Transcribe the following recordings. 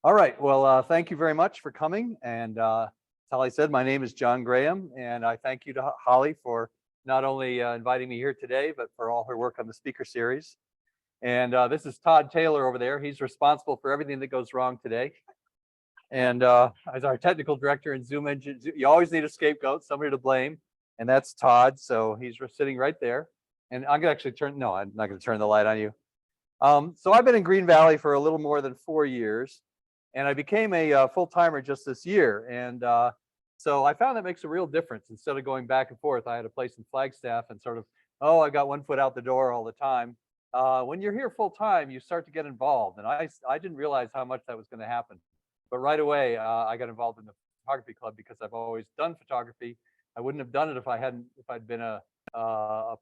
All right. Well, thank you very much for coming. And as Holly said, my name is John Graham, and I thank you to Holly for not only inviting me here today, but for all her work on the speaker series. And this is Todd Taylor over there. He's responsible for everything that goes wrong today. And as our technical director in Zoom Engine, you always need a scapegoat, somebody to blame, and that's Todd. So he's sitting right there. And I'm gonna actually no, I'm not gonna turn the light on you. So I've been in Green Valley for a little more than 4 years, and I became a full-timer just this year. And so I found that makes a real difference. Instead of going back and forth, I had a place in Flagstaff and sort of, oh, I got one foot out the door all the time. When you're here full time, you start to get involved. And I didn't realize how much that was going to happen. But right away, I got involved in the photography club because I've always done photography. I wouldn't have done it if I'd been a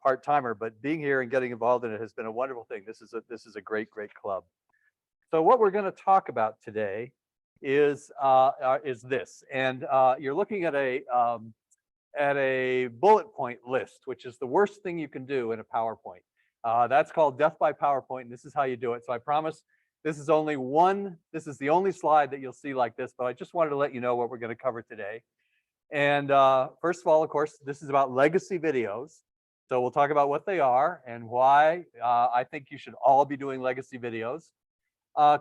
part-timer, but being here and getting involved in it has been a wonderful thing. This is a great club. So what we're going to talk about today is this, and you're looking at a bullet point list, which is the worst thing you can do in a PowerPoint. That's called death by PowerPoint, and this is how you do it. So I promise this is the only slide that you'll see like this, but I just wanted to let you know what we're going to cover today. And first of all, of course, this is about legacy videos. So we'll talk about what they are and why I think you should all be doing legacy videos.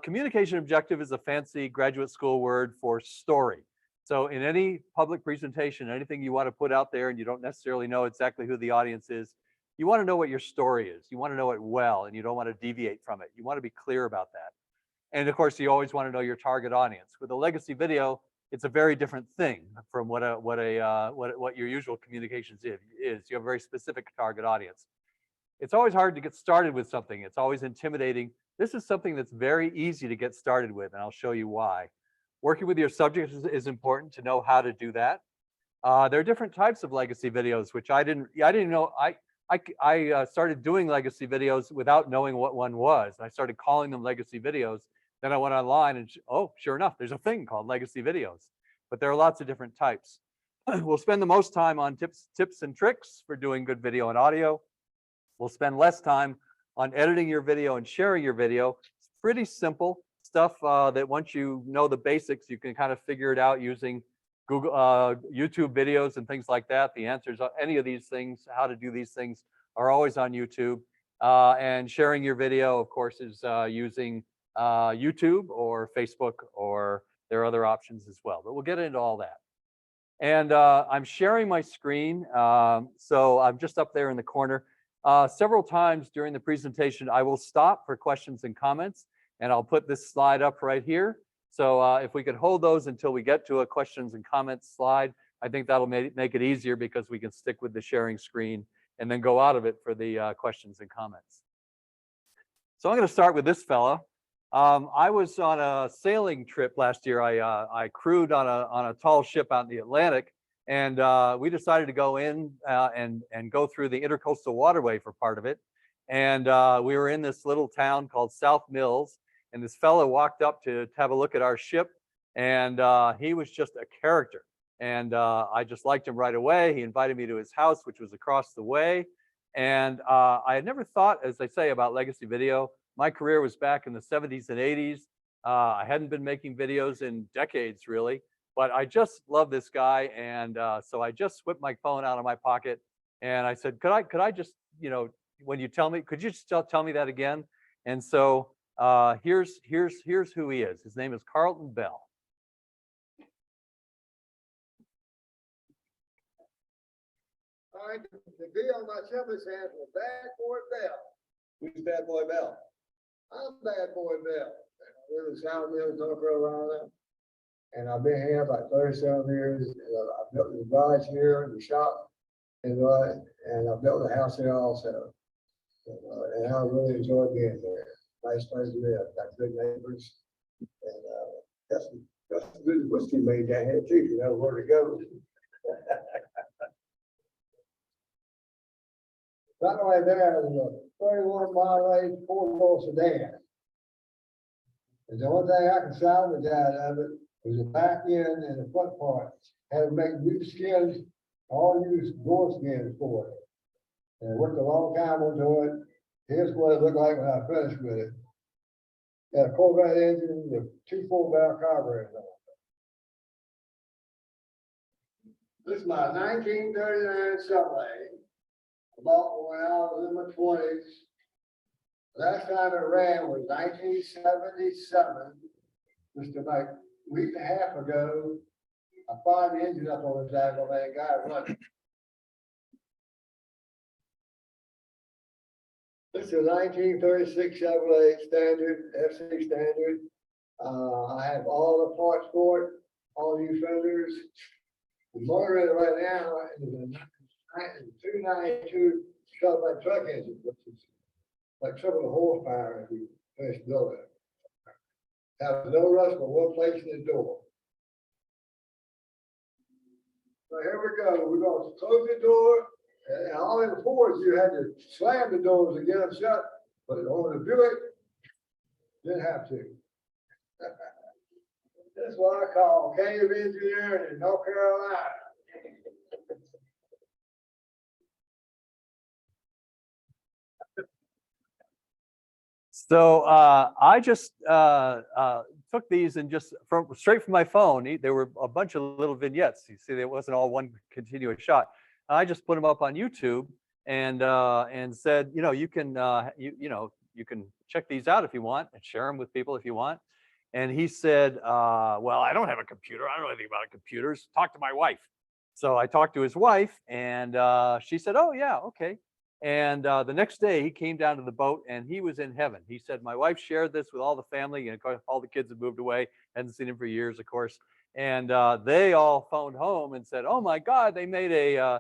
Communication objective is a fancy graduate school word for story. So in any public presentation, anything you want to put out there and you don't necessarily know exactly who the audience is, you want to know what your story is. You want to know it well, and you don't want to deviate from it. You want to be clear about that. And of course, you always want to know your target audience. With a legacy video, it's a very different thing from what your usual communications is. You have a very specific target audience. It's always hard to get started with something. It's always intimidating. This is something that's very easy to get started with, and I'll show you why. Working with your subject is important to know how to do that. There are different types of legacy videos, which I didn't know. I started doing legacy videos without knowing what one was. I started calling them legacy videos. Then I went online and, oh, sure enough, there's a thing called legacy videos. But there are lots of different types. We'll spend the most time on tips and tricks for doing good video and audio. We'll spend less time on editing your video and sharing your video. It's pretty simple stuff that once you know the basics, you can kind of figure it out using Google, YouTube videos and things like that. The answers on any of these things, how to do these things, are always on YouTube. And sharing your video, of course, is using YouTube or Facebook, or there are other options as well. But we'll get into all that. And I'm sharing my screen, so I'm just up there in the corner. Several times during the presentation, I will stop for questions and comments, and I'll put this slide up right here. So if we could hold those until we get to a questions and comments slide, I think that'll make it easier, because we can stick with the sharing screen and then go out of it for the questions and comments. So I'm going to start with this fella. I was on a sailing trip last year. I crewed on a tall ship out in the Atlantic, and we decided to go in and go through the Intercoastal Waterway for part of it. And we were in this little town called South Mills, and this fellow walked up to have a look at our ship, and he was just a character. And I just liked him right away. He invited me to his house, which was across the way. And I had never thought, as I say, about legacy video. My career was back in the 70s and 80s. I hadn't been making videos in decades, really, but I just love this guy. And so I just whipped my phone out of my pocket, and I said, could I just, when you tell me, could you just tell me that again? And so here's who he is. His name is Carlton Bell. All right, the video on my ship is has a Bad Boy Bell. Who's Bad Boy Bell? I'm Bad Boy Bell. I live in South Mills, North Carolina, and I've been here about 37 years. I built the garage here, the shop, and I built the house here also. And I really enjoy being there. Nice place to live. Got good neighbors, and got some good whiskey made down here too. You know where to go. Right away there is a 31-mile range 4-door sedan. And the only thing I can salvage out of it was the back end and the front part. Had to make new skins, all new door skins for it. And it worked a long time onto it. Here's what it looked like when I finished with it. Got a Corvette engine with 2 4-valve carburetors on it. This is my 1939 Chevrolet. I bought when I was in my 20s. Last time it ran was 1977. Just about a week and a half ago, I fired the engine up on this daggone thing, got it running. This is a 1936 Chevrolet Standard, FC Standard. I have all the parts for it, all new fenders. The motor in it right now is a 292 Chevrolet truck engine, which is like triple the horsepower if you finish building it. Has no rust but one place in the door. So here we go. We're going to close the door. And all in before you had to slam the doors to get them shut, but on the Buick, didn't have to. That's what I call cave engineering in North Carolina. So I just took these and just straight from my phone. There were a bunch of little vignettes. You see, it wasn't all one continuous shot. I just put them up on YouTube and said, you know, you can you can check these out if you want and share them with people if you want. And he said, well, I don't have a computer. I don't know anything about computers. Talk to my wife. So I talked to his wife, and she said, oh yeah, okay. And the next day he came down to the boat and he was in heaven. He said, my wife shared this with all the family, and of course, all the kids had moved away, hadn't seen him for years, of course. And they all phoned home and said, oh my God, they made a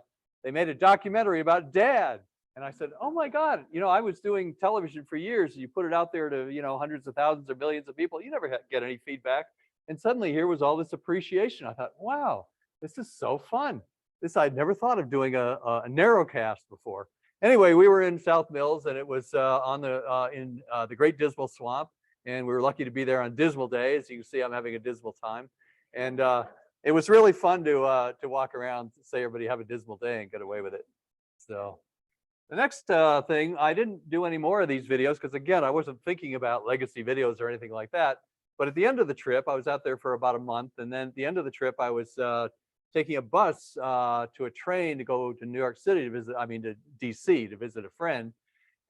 documentary about Dad. And I said, oh my God, you know, I was doing television for years. You put it out there to, you know, hundreds of thousands or millions of people. You never get any feedback. And suddenly here was all this appreciation. I thought, wow, this is so fun. This, I'd never thought of doing a narrowcast before. Anyway, we were in South Mills, and it was in the Great Dismal Swamp. And we were lucky to be there on Dismal Day. As you can see, I'm having a dismal time. And it was really fun to walk around, say everybody have a dismal day and get away with it. So the next thing, I didn't do any more of these videos because, again, I wasn't thinking about legacy videos or anything like that. But at the end of the trip, I was out there for about a month. And then at the end of the trip, I was taking a bus to a train to go to New York City to visit, to DC to visit a friend.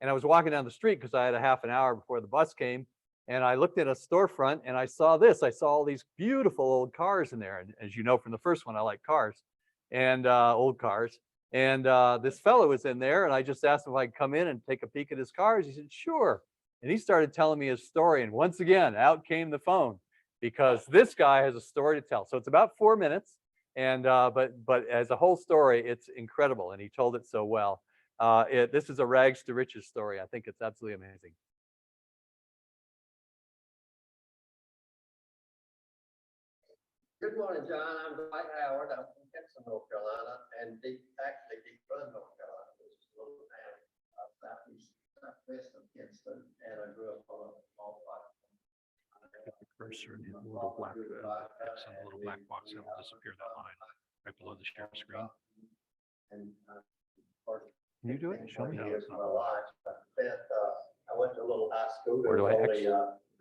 And I was walking down the street because I had a half an hour before the bus came. And I looked at a storefront and I saw this. I saw all these beautiful old cars in there. And as you know from the first one, I like cars and old cars. And this fellow was in there, and I just asked him if I could come in and take a peek at his cars. He said, sure. And he started telling me his story. And once again, out came the phone, because this guy has a story to tell. So it's about 4 minutes. And but as a whole story, it's incredible. And he told it so well. This is a rags to riches story. I think it's absolutely amazing. Good morning, John. I'm Dwight Howard. I'm from Kinston, North Carolina, and Deep Run, North Carolina, which is a little town southwest of Kinston. And I grew up on a small farm. Cursor in the little black, X and a little black box that will disappear that line right below the share screen. And Can you do it? Show me. years of my life. I went to a little high school. Where do I There was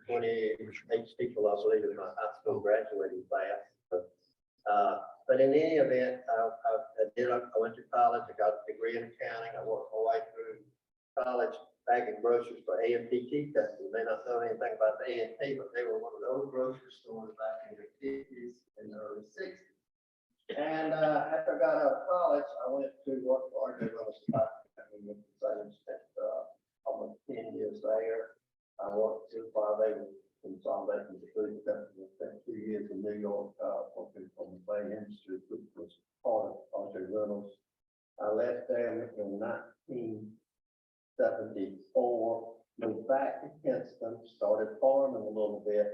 only 28 people, I believe, in my high school graduating class. But in any event, I went to college. I got a degree in accounting. I worked my way through college bagging groceries for A&P Tea Company. You may not know anything about the A&P, but they were one of the old grocery stores back in the 50s and the early 60s. And after I got out of college, I went to work for RJ Willis Stock Company. I spent almost 10 years there. I worked while they were consolidating the food company. I spent 2 years in New York working for the Clay Industries, which was part of RJ Reynolds. I left there in 1974, moved back to Kinston, started farming a little bit.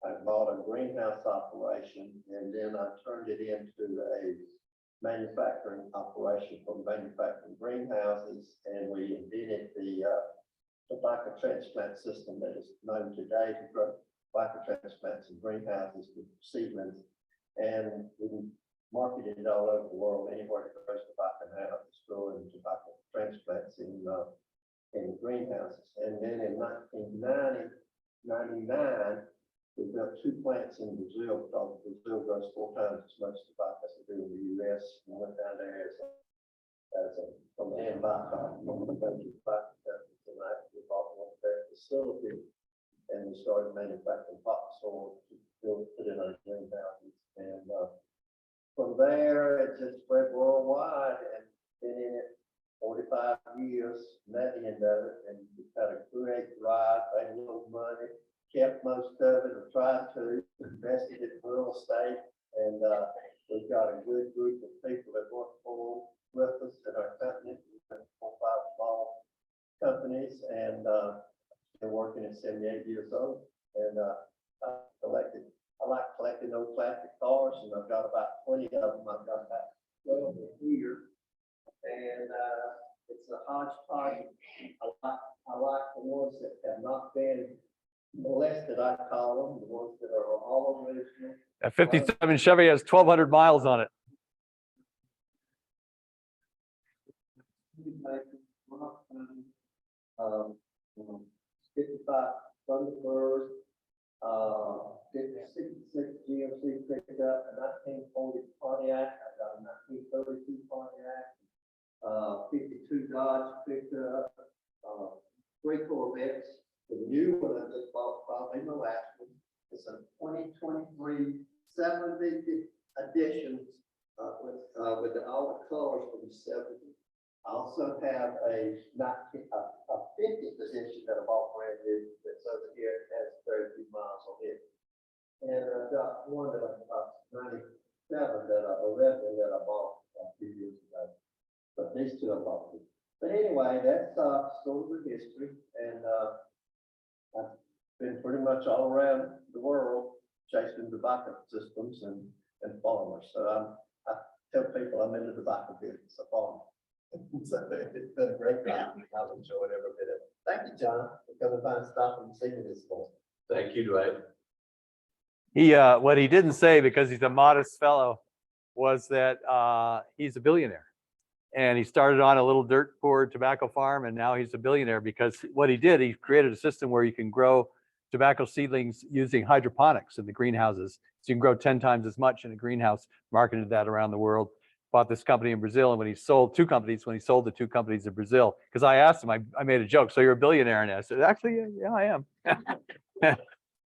I bought a greenhouse operation, and then I turned it into a manufacturing operation for manufacturing greenhouses, and we invented the tobacco transplant system that is known today to grow tobacco transplants in greenhouses with seedlings, and we marketed it all over the world. Anywhere it grows tobacco now, it's growing tobacco transplants in greenhouses. And then in 1990, 1999, we built 2 plants in Brazil because Brazil grows 4 times as much tobacco as they do in the US. And I went down there as a from the hand byproduct, from the major tobacco companies, and I actually bought one of their facility, and we started manufacturing pot soil to put in our greenhouses. And from there, it just spread worldwide and been in it 45 years, and that end of it, and we had a great ride, made a little money, kept most of it, or tried to, invested in real estate, and we've got a good group of people that work with us at our company. We've got 4 or 5 small companies, and been working at 78 years old, and I like collecting those classic cars, and I've got about 20 of them. I've got about 12 here. And it's a hodgepodge. I like the ones that have not been molested, I call them, the ones that are all original. That 57 Chevy has 1,200 miles on it. Um, 55 Thunderbirds, 56 GMC pickup, a 1940 Pontiac, I got a 1932 Pontiac, 52 Dodge pickup, 3 Corvettes. The new one I just bought, probably my last one, is a 2023 750 edition with all the colors from the 70s. I also have a 50th edition that I bought brand new that's over here. It has 32 miles on it. And I've got one that I bought 97 that I bought a few years ago. But these 2 I bought. But anyway, that's sort of the history. And I've been pretty much all around the world chasing tobacco systems and farmers. So I tell people I'm in the tobacco business, a farmer. So it's been a great ride. I've enjoyed every bit of it. Thank you, John, for coming by and stopping and seeing me this morning. Thank you, Dwight. He, what he didn't say, because he's a modest fellow, was that he's a billionaire. And he started on a little dirt poor tobacco farm, and now he's a billionaire because what he did, he created a system where you can grow tobacco seedlings using hydroponics in the greenhouses. So you can grow 10 times as much in a greenhouse, marketed that around the world. Bought this company in Brazil, and when he sold 2 companies, when he sold the 2 companies in Brazil, because I asked him, I made a joke, so you're a billionaire, and I said, actually, yeah, I am.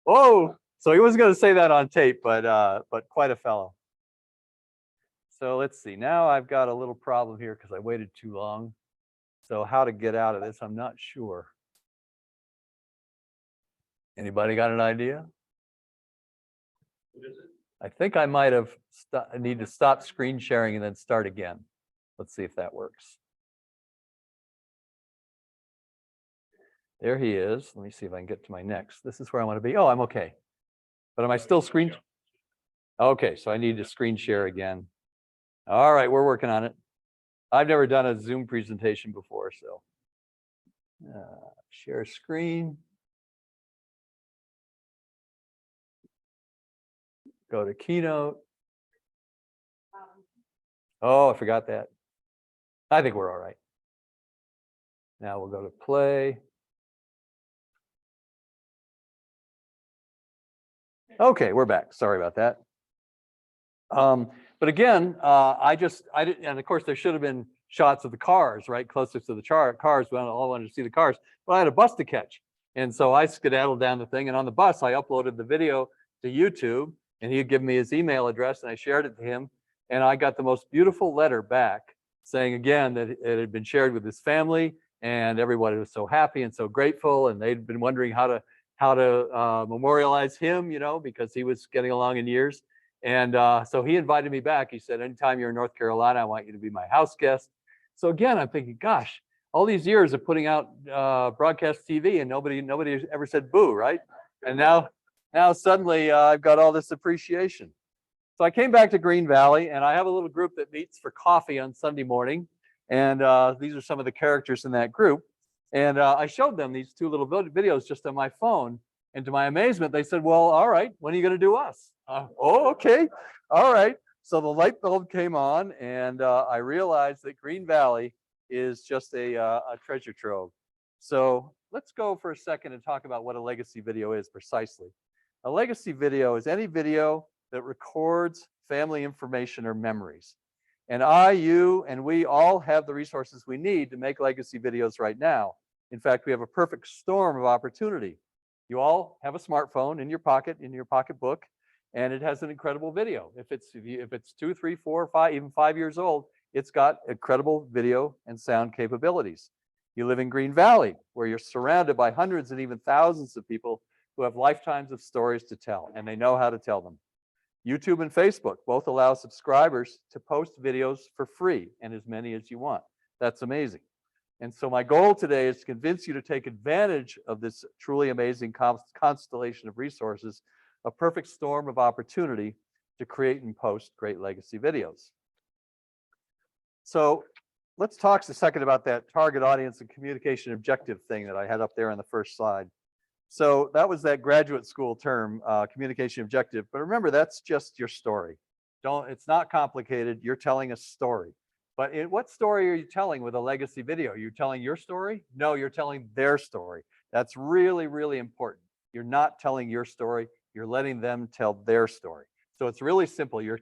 Whoa, so he wasn't going to say that on tape, but quite a fellow. So let's see, now I've got a little problem here because I waited too long. So how to get out of this, I'm not sure. Anybody got an idea? What is it? I think I might have, I need to stop screen sharing and then start again. Let's see if that works. There he is. Let me see if I can get to my next. This is where I want to be. Oh, I'm okay. But am I still screen? Okay, so I need to screen share again. All right, we're working on it. I've never done a Zoom presentation before, so. Share screen. Go to Keynote. Oh, I forgot that. I think we're all right. Now we'll go to play. Okay, we're back. Sorry about that. But again, I didn't, and of course there should have been shots of the cars, right, closest to the cars. We all wanted to see the cars, but I had a bus to catch, and so I skedaddled down the thing. And on the bus, I uploaded the video to YouTube, and he'd give me his email address, and I shared it to him, and I got the most beautiful letter back saying again that it had been shared with his family, and everybody was so happy and so grateful, and they'd been wondering how to memorialize him, you know, because he was getting along in years. And so he invited me back. He said, anytime you're in North Carolina, I want you to be my house guest. So again, I'm thinking, gosh, all these years of putting out broadcast TV and nobody ever said boo, right? And now suddenly I've got all this appreciation. So I came back to Green Valley, and I have a little group that meets for coffee on Sunday morning. And these are some of the characters in that group. And I showed them these 2 little videos just on my phone. And to my amazement, they said, well, all right, when are you going to do us? Oh, okay. All right. So the light bulb came on, and I realized that Green Valley is just a treasure trove. So let's go for a second and talk about what a legacy video is precisely. A legacy video is any video that records family information or memories. And you, and we all have the resources we need to make legacy videos right now. In fact, we have a perfect storm of opportunity. You all have a smartphone in your pocketbook, and it has an incredible video. If it's 2, 3, 4, 5, even 5 years old, it's got incredible video and sound capabilities. You live in Green Valley, where you're surrounded by hundreds and even thousands of people who have lifetimes of stories to tell, and they know how to tell them. YouTube and Facebook both allow subscribers to post videos for free, and as many as you want. That's amazing. And so my goal today is to convince you to take advantage of this truly amazing constellation of resources, a perfect storm of opportunity to create and post great legacy videos. So let's talk a second about that target audience and communication objective thing that I had up there on the first slide. So that was that graduate school term, communication objective. But remember, that's just your story. It's not complicated. You're telling a story. But what story are you telling with a legacy video? You're telling your story? No, you're telling their story. That's really, really important. You're not telling your story. You're letting them tell their story. So it's really simple. Your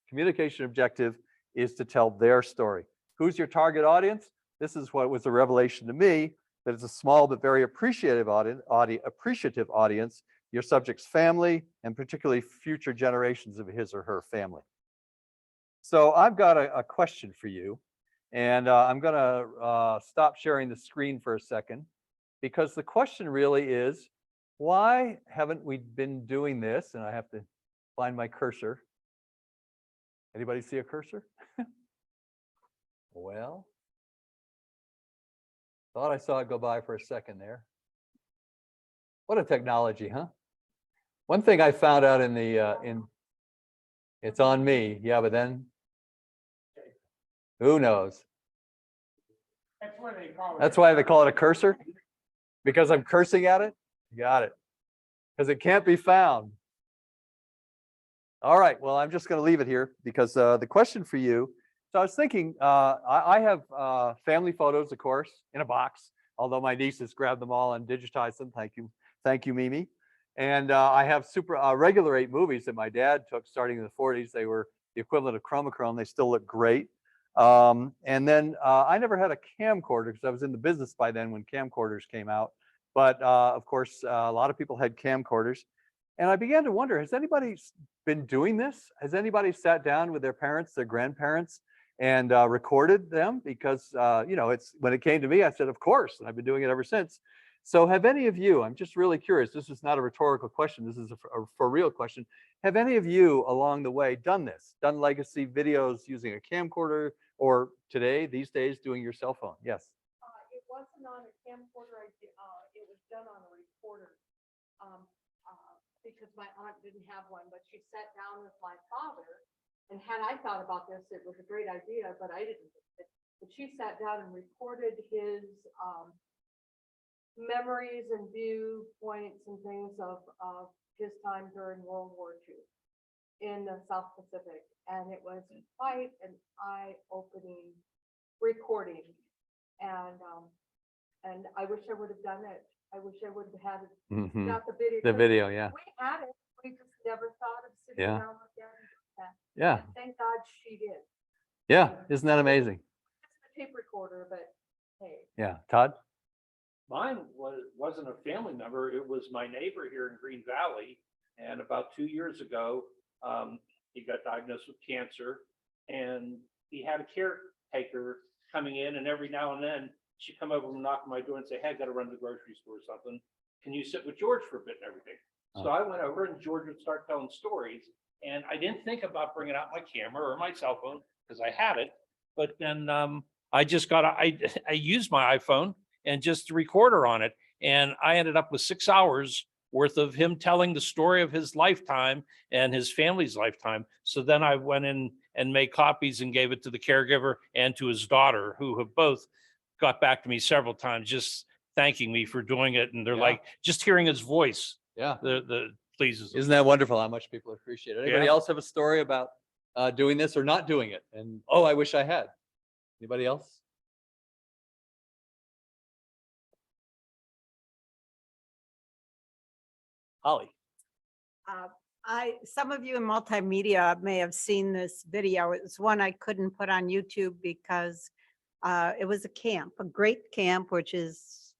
communication objective is to tell their story. Who's your target audience? This is what was a revelation to me, that it's a small but very appreciative audience, your subject's family, and particularly future generations of his or her family. So I've got a question for you, and I'm going to stop sharing the screen for a second, because the question really is, why haven't we been doing this? And I have to find my cursor. Anybody see a cursor? Well, thought I saw it go by for a second there. What a technology, huh? One thing I found out in the it's on me, yeah, but then who knows? That's what they call it. That's why they call it a cursor, because I'm cursing at it. Got it. Because it can't be found. All right. Well, I'm just going to leave it here because the question for you. So I was thinking, I have family photos, of course, in a box, although my nieces grabbed them all and digitized them. Thank you, Mimi. And I have regular 8 movies that my dad took starting in the 40s. They were the equivalent of Chromachrome. They still look great. And then I never had a camcorder because I was in the business by then when camcorders came out. But of course, a lot of people had camcorders. And I began to wonder, has anybody been doing this? Has anybody sat down with their parents, their grandparents, and recorded them? Because, you know, when it came to me, I said, of course, and I've been doing it ever since. So have any of you, I'm just really curious, this is not a rhetorical question, this is a for real question. Have any of you along the way done this, done legacy videos using a camcorder, or today, these days, doing your cell phone? Yes. It wasn't on a camcorder, it was done on a recorder. Because my aunt didn't have one, but she sat down with my father, and had I thought about this, it was a great idea, but I didn't. But she sat down and recorded his memories and viewpoints and things of his time during World War II in the South Pacific. And it was quite an eye-opening recording. And I wish I would have done it. I wish I would have had it, got the video. The video, yeah. We had it, we just never thought of sitting Yeah. down with that. Yeah. And thank God she did. Yeah. Isn't that amazing? It's the tape recorder, but hey. Yeah. Todd? Mine wasn't a family member. It was my neighbor here in Green Valley. And about 2 years ago, he got diagnosed with cancer, and he had a caretaker coming in, and every now and then she'd come over and knock on my door and say, hey, I got to run to the grocery store or something. Can you sit with George for a bit and everything? So I went over, and George would start telling stories. And I didn't think about bringing out my camera or my cell phone because I had it. But then I used my iPhone and just a recorder on it. And I ended up with 6 hours worth of him telling the story of his lifetime and his family's lifetime. So then I went in and made copies and gave it to the caregiver and to his daughter, who have both got back to me several times, just thanking me for doing it. And they're like, just hearing his voice, Yeah. the pleases them. Isn't that wonderful how much people appreciate it? Anybody Yeah. else have a story about doing this or not doing it? And, oh, I wish I had. Anybody else? Holly. Some of you in multimedia may have seen this video. It was one I couldn't put on YouTube because it was a camp, a great camp, which is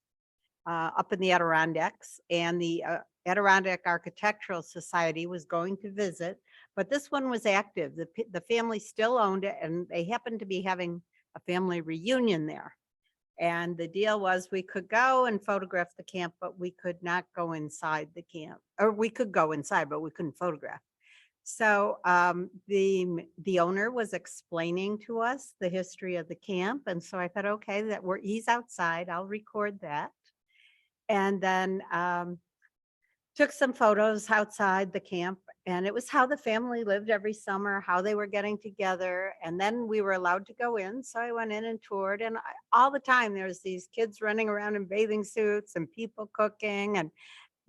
up in the Adirondacks, and the Adirondack Architectural Society was going to visit, but this one was active. The family still owned it, and they happened to be having a family reunion there. And the deal was we could go and photograph the camp, but we could not go inside the camp, or we could go inside, but we couldn't photograph. So the owner was explaining to us the history of the camp. And so I thought, okay, he's outside, I'll record that. And then took some photos outside the camp, and it was how the family lived every summer, how they were getting together. And then we were allowed to go in. So I went in and toured, and all the time there's these kids running around in bathing suits and people cooking, and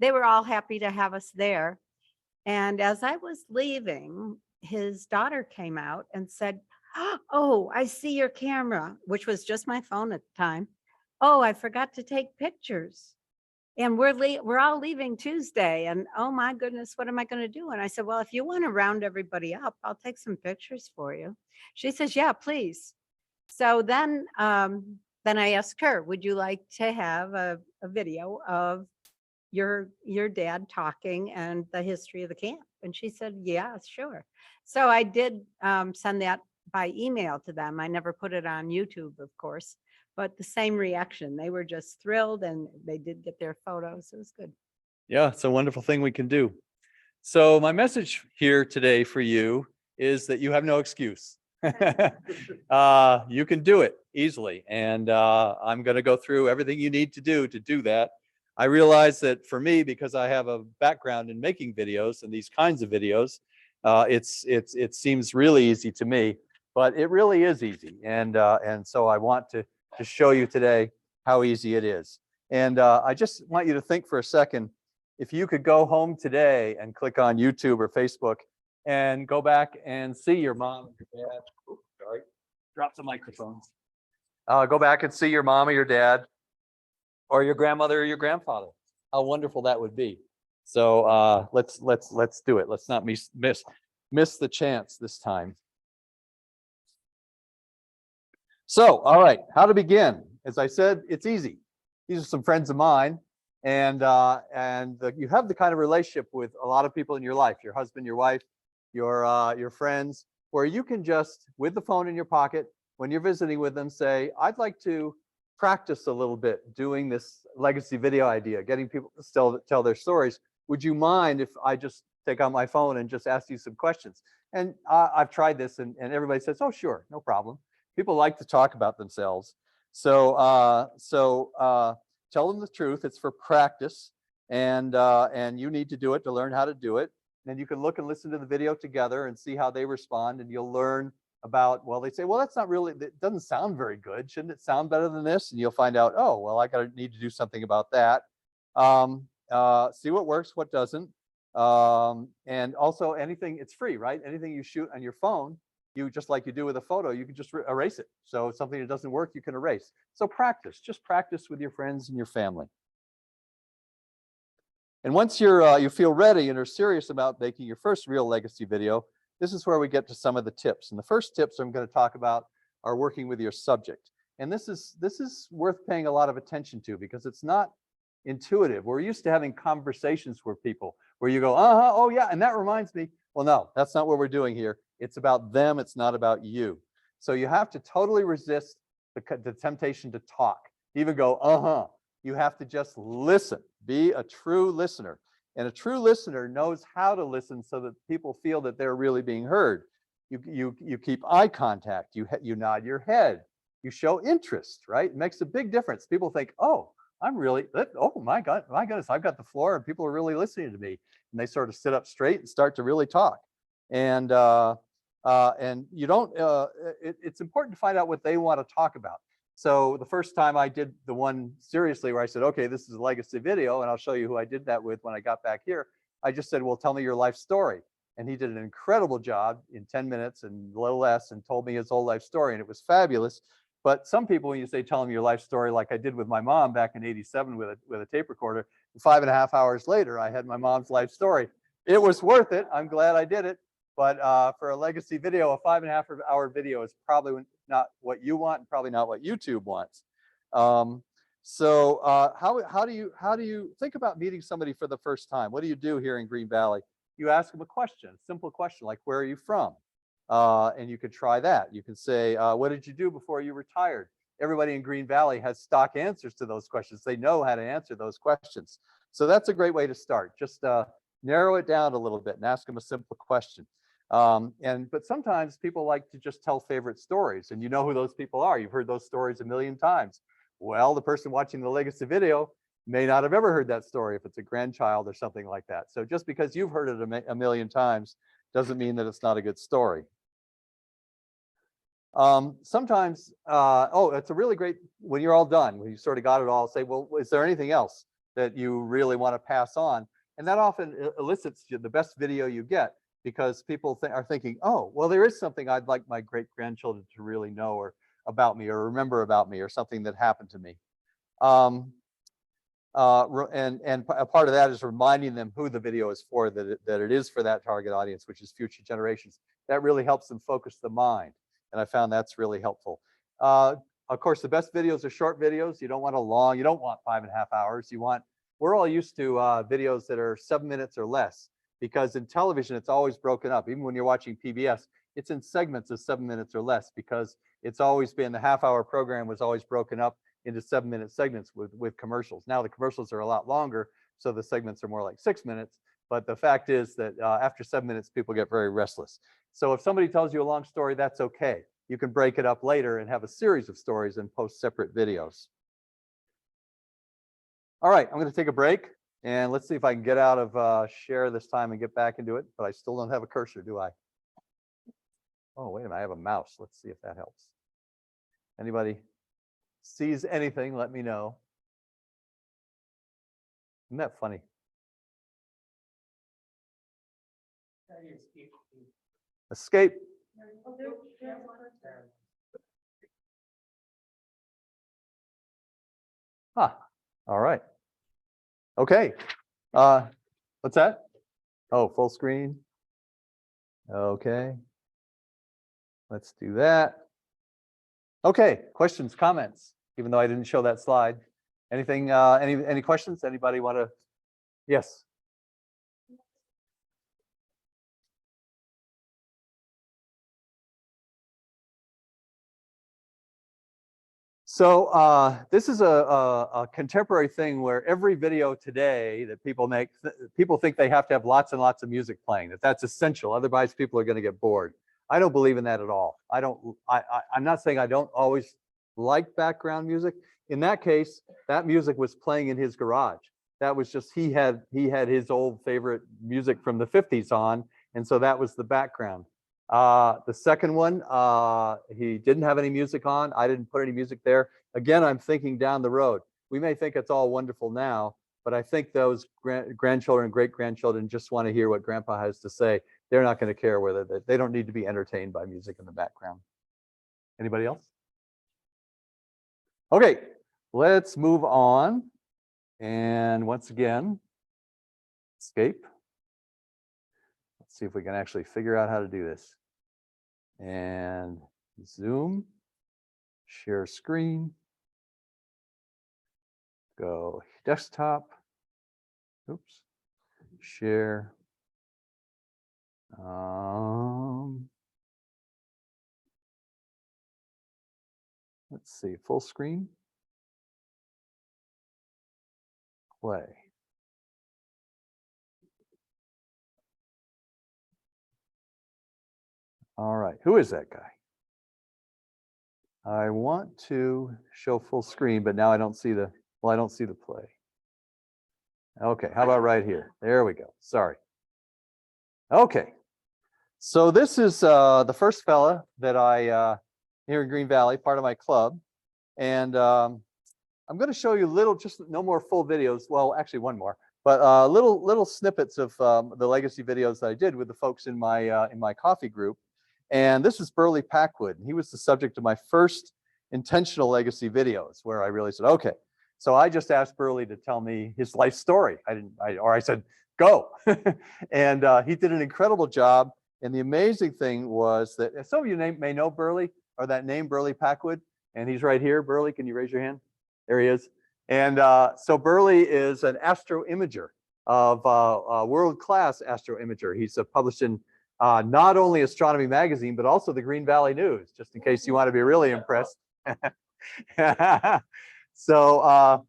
they were all happy to have us there. And as I was leaving, his daughter came out and said, "Oh, I see your camera," which was just my phone at the time. "Oh, I forgot to take pictures. And we're all leaving Tuesday, and oh my goodness, what am I going to do?" And I said, "Well, if you want to round everybody up, I'll take some pictures for you." She says, "Yeah, please." So then I asked her, "Would you like to have a video of your dad talking and the history of the camp?" And she said, "Yeah, sure." So I did send that by email to them. I never put it on YouTube, of course. But the same reaction. They were just thrilled, and they did get their photos. It was good. Yeah, it's a wonderful thing we can do. So my message here today for you is that you have no excuse. You can do it easily. And I'm going to go through everything you need to do that. I realize that for me, because I have a background in making videos and these kinds of videos, it seems really easy to me, but it really is easy. And so I want to show you today how easy it is. And I just want you to think for a second, if you could go home today and click on YouTube or Facebook and go back and see your mom, your dad. Oops, sorry, drop the microphones. Go back and see your mom or your dad, or your grandmother or your grandfather. How wonderful that would be. So let's do it. Let's not miss the chance this time. So, all right, how to begin? As I said, it's easy. These are some friends of mine, and you have the kind of relationship with a lot of people in your life, your husband, your wife, your friends, where you can just, with the phone in your pocket, when you're visiting with them, say, "I'd like to practice a little bit doing this legacy video idea, getting people to tell their stories. Would you mind if I just take out my phone and just ask you some questions?" And I've tried this, and everybody says, "Oh, sure, no problem." People like to talk about themselves. So tell them the truth. It's for practice, and you need to do it to learn how to do it. And you can look and listen to the video together and see how they respond, and you'll learn about, well, they say, "Well, that's not really, that doesn't sound very good. Shouldn't it sound better than this?" And you'll find out, "Oh, well, I need to do something about that." See what works, what doesn't. And also anything, it's free, right? Anything you shoot on your phone, you just like you do with a photo, you can just erase it. So something that doesn't work, you can erase. So just practice with your friends and your family. And once you feel ready and are serious about making your first real legacy video, this is where we get to some of the tips. And the first tips I'm going to talk about are working with your subject. And this is worth paying a lot of attention to, because it's not intuitive. We're used to having conversations with people where you go, "Oh yeah, and that reminds me." Well, no, that's not what we're doing here. It's about them. It's not about you. So you have to totally resist the temptation to talk, even go, You have to just listen, be a true listener. And a true listener knows how to listen so that people feel that they're really being heard. You keep eye contact, you nod your head, you show interest, right? It makes a big difference. People think, "Oh, my goodness, I've got the floor and people are really listening to me." And they sort of sit up straight and start to really talk. And you don't, it's important to find out what they want to talk about. So the first time I did the one seriously where I said, "Okay, this is a legacy video, and I'll show you who I did that with when I got back here," I just said, "Well, tell me your life story." And he did an incredible job in 10 minutes and a little less, and told me his whole life story, and it was fabulous. But some people, when you say, "Tell them your life story," like I did with my mom back in '87 with a tape recorder, 5.5 hours later, I had my mom's life story. It was worth it. I'm glad I did it. But for a legacy video, a 5.5 hour video is probably not what you want and probably not what YouTube wants. So how do you think about meeting somebody for the first time? What do you do here in Green Valley? You ask them a question, a simple question like, where are you from? And you could try that. You can say, what did you do before you retired? Everybody in Green Valley has stock answers to those questions. They know how to answer those questions. So that's a great way to start. Just narrow it down a little bit and ask them a simple question. But sometimes people like to just tell favorite stories, and you know who those people are. You've heard those stories a million times. Well, the person watching the legacy video may not have ever heard that story if it's a grandchild or something like that. So just because you've heard it a million times doesn't mean that it's not a good story. Sometimes, it's a really great, when you're all done, when you sort of got it all, say, well, is there anything else that you really want to pass on? And that often elicits the best video you get, because people are thinking, oh, well, there is something I'd like my great grandchildren to really know or about me or remember about me or something that happened to me. And a part of that is reminding them who the video is for, that it is for that target audience, which is future generations. That really helps them focus the mind. And I found that's really helpful. Of course, the best videos are short videos. You don't want you don't want 5.5 hours. We're all used to videos that are 7 minutes or less, because in television, it's always broken up. Even when you're watching PBS, it's in segments of 7 minutes or less, because it's always been, the half-hour program was always broken up into 7-minute segments with commercials. Now the commercials are a lot longer, so the segments are more like 6 minutes. But the fact is that after 7 minutes, people get very restless. So if somebody tells you a long story, that's okay. You can break it up later and have a series of stories and post separate videos. All right, I'm going to take a break, and let's see if I can get out of share this time and get back into it. But I still don't have a cursor, do I? Oh, wait a minute, I have a mouse. Let's see if that helps. Anybody sees anything, let me know. Isn't that funny? Escape. Huh. All right. Okay. What's that? Oh, full screen. Okay. Let's do that. Okay. Questions, comments, even though I didn't show that slide. Anything, any questions? Anybody want to? Yes. So this is a contemporary thing where every video today that people make, people think they have to have lots and lots of music playing, that's essential. Otherwise, people are going to get bored. I don't believe in that at all. I'm not saying I don't always like background music. In that case, that music was playing in his garage. That was just, he had his old favorite music from the 50s on, and so that was the background. The second one, he didn't have any music on. I didn't put any music there. Again, I'm thinking down the road. We may think it's all wonderful now, but I think those grandchildren and great-grandchildren just want to hear what grandpa has to say. They're not going to care whether they don't need to be entertained by music in the background. Anybody else? Okay, let's move on. And once again, escape. Let's see if we can actually figure out how to do this. And zoom, share screen, go desktop, oops, share. Let's see, full screen, play. All right, who is that guy? I want to show full screen, but now I don't see the, well, I don't see the play. Okay, how about right here? There we go, sorry. Okay, so this is the first fella that I, here in Green Valley, part of my club. And I'm going to show you just no more full videos. Well, actually one more, but little snippets of the legacy videos that I did with the folks in my coffee group. And this is Burley Packwood. He was the subject of my first intentional legacy videos, where I really said, okay, So I just asked Burley to tell me his life story. I said, go. And he did an incredible job. And the amazing thing was that some of you may know Burley, or that name Burley Packwood, and he's right here. Burley, can you raise your hand? There he is. And so Burley is an astro imager of world-class astro imager. He's published in not only Astronomy Magazine, but also the Green Valley News, just in case you want to be really impressed. So I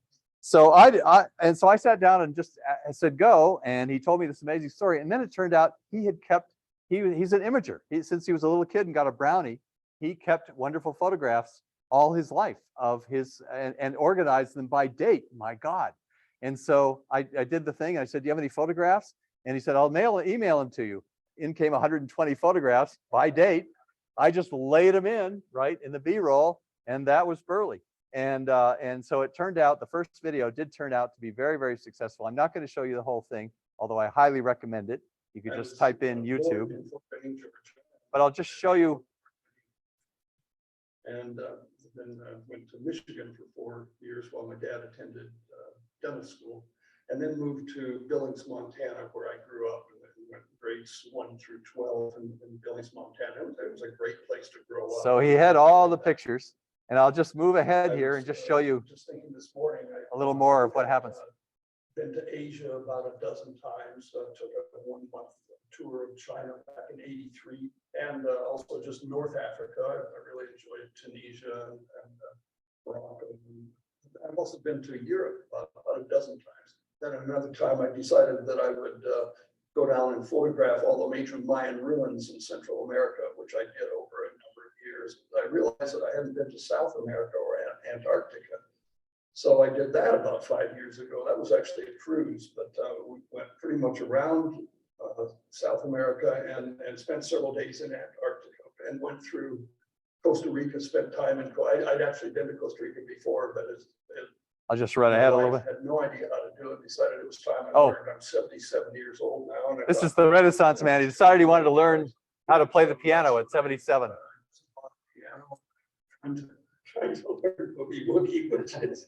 sat down and just said, go. And he told me this amazing story. And then it turned out he had kept, he's an imager. Since he was a little kid and got a brownie, he kept wonderful photographs all his life of his, and organized them by date. My God. And so I did the thing. I said, do you have any photographs? And he said, I'll email them to you. In came 120 photographs by date. I just laid them in right in the B-roll, and that was Burley. And so it turned out, the first video did turn out to be very, very successful. I'm not going to show you the whole thing, although I highly recommend it. You could just type in YouTube, but I'll just show you. And then went to Michigan for 4 years while my dad attended dental school, and then moved to Billings, Montana, where I grew up, and then went grades 1 through 12 in Billings, Montana. It was a great place to grow up. So he had all the pictures, and I'll just move ahead here and just show you Just thinking this morning, a little more of what happens. Been to Asia about a dozen times. Took a 1-month tour of China back in '83, and also just North Africa. I really enjoyed Tunisia and Morocco. I've also been to Europe about a dozen times. Then another time I decided that I would go down and photograph all the major Mayan ruins in Central America, which I did over a number of years. I realized that I hadn't been to South America or Antarctica. So I did that about 5 years ago. That was actually a cruise, but we went pretty much around South America and spent several days in Antarctica and went through Costa Rica, spent time in, I'd actually been to Costa Rica before, but I'll just run ahead a little bit. I had no idea how to do it. Decided it was time I Oh. learned. I'm 77 years old now. And I This thought, is the Renaissance man. He decided he wanted to learn how to play the piano at 77. piano. I'm trying to learn boogie woogie, which is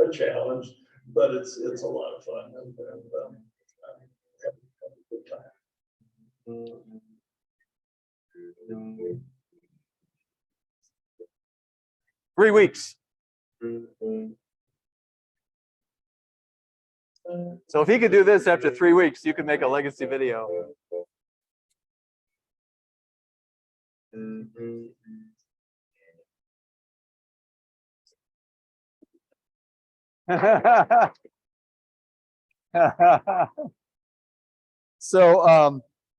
a challenge, but it's a lot of fun, and I'm having a good time. 3 weeks. So if he could do this after 3 weeks, you could make a legacy video. So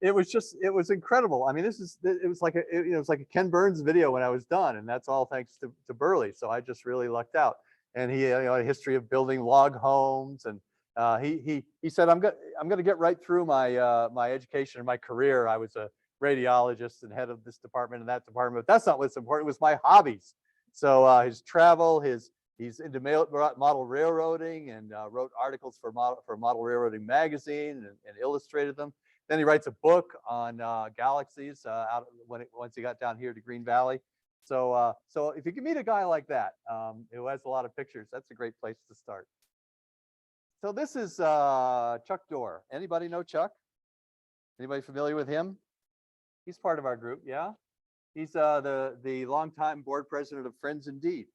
it was incredible. I mean, it was like a Ken Burns video when I was done, and that's all thanks to Burley. So I just really lucked out. And he had a history of building log homes, and he said, I'm going to get right through my education and my career. I was a radiologist and head of this department and that department, but that's not what's important. It was my hobbies. So his travel, he's into model railroading, and wrote articles for Model Railroading magazine and illustrated them. Then he writes a book on galaxies once he got down here to Green Valley. So if you can meet a guy like that who has a lot of pictures, that's a great place to start. So this is Chuck Dorr. Anybody know Chuck? Anybody familiar with him? He's part of our group, yeah. He's the longtime board president of Friends Indeed,